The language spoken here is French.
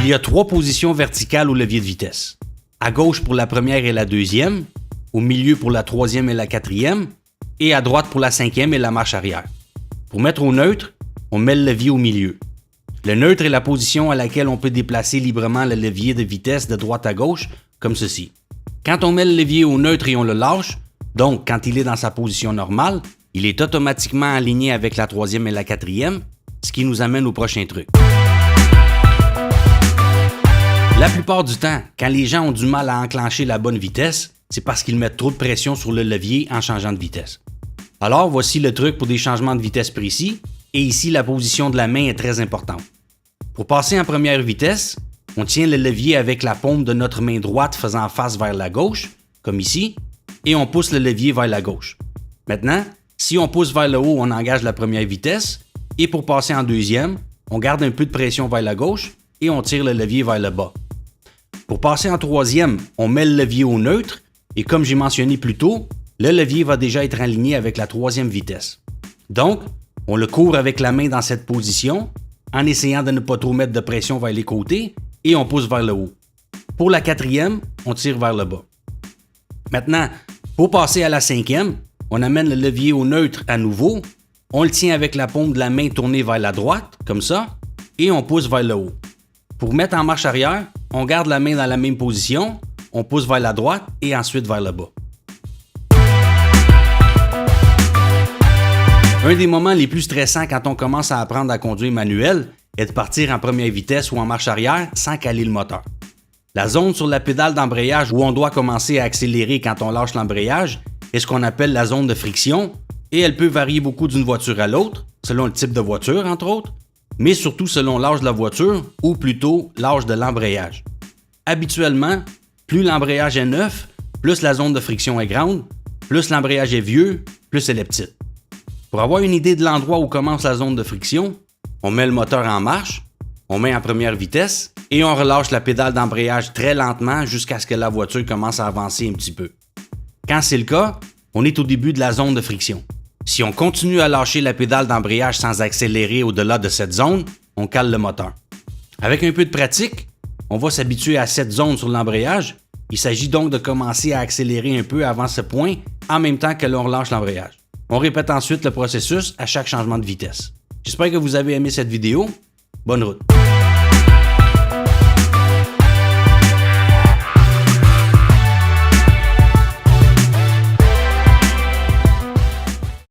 Il y a 3 positions verticales au levier de vitesse. À gauche pour la première et la deuxième, au milieu pour la troisième et la quatrième, et à droite pour la cinquième et la marche arrière. Pour mettre au neutre, on met le levier au milieu. Le neutre est la position à laquelle on peut déplacer librement le levier de vitesse de droite à gauche, comme ceci. Quand on met le levier au neutre et on le lâche, donc quand il est dans sa position normale, il est automatiquement aligné avec la troisième et la quatrième, ce qui nous amène au prochain truc. La plupart du temps, quand les gens ont du mal à enclencher la bonne vitesse, c'est parce qu'ils mettent trop de pression sur le levier en changeant de vitesse. Alors, voici le truc pour des changements de vitesse précis, et ici, la position de la main est très importante. Pour passer en première vitesse, on tient le levier avec la paume de notre main droite faisant face vers la gauche, comme ici, et on pousse le levier vers la gauche. Maintenant, si on pousse vers le haut, on engage la première vitesse, et pour passer en deuxième, on garde un peu de pression vers la gauche et on tire le levier vers le bas. Pour passer en troisième, on met le levier au neutre, et comme j'ai mentionné plus tôt, le levier va déjà être aligné avec la troisième vitesse. Donc, on le court avec la main dans cette position, en essayant de ne pas trop mettre de pression vers les côtés, et on pousse vers le haut. Pour la quatrième, on tire vers le bas. Maintenant, pour passer à la cinquième, on amène le levier au neutre à nouveau, on le tient avec la paume de la main tournée vers la droite, comme ça, et on pousse vers le haut. Pour mettre en marche arrière, on garde la main dans la même position, on pousse vers la droite et ensuite vers le bas. Un des moments les plus stressants quand on commence à apprendre à conduire manuel est de partir en première vitesse ou en marche arrière sans caler le moteur. La zone sur la pédale d'embrayage où on doit commencer à accélérer quand on lâche l'embrayage est ce qu'on appelle la zone de friction et elle peut varier beaucoup d'une voiture à l'autre, selon le type de voiture entre autres, mais surtout selon l'âge de la voiture ou plutôt l'âge de l'embrayage. Habituellement, plus l'embrayage est neuf, plus la zone de friction est grande, plus l'embrayage est vieux, plus elle est petite. Pour avoir une idée de l'endroit où commence la zone de friction, on met le moteur en marche, on met en première vitesse et on relâche la pédale d'embrayage très lentement jusqu'à ce que la voiture commence à avancer un petit peu. Quand c'est le cas, on est au début de la zone de friction. Si on continue à lâcher la pédale d'embrayage sans accélérer au-delà de cette zone, on cale le moteur. Avec un peu de pratique, on va s'habituer à cette zone sur l'embrayage. Il s'agit donc de commencer à accélérer un peu avant ce point en même temps que l'on relâche l'embrayage. On répète ensuite le processus à chaque changement de vitesse. J'espère que vous avez aimé cette vidéo. Bonne route!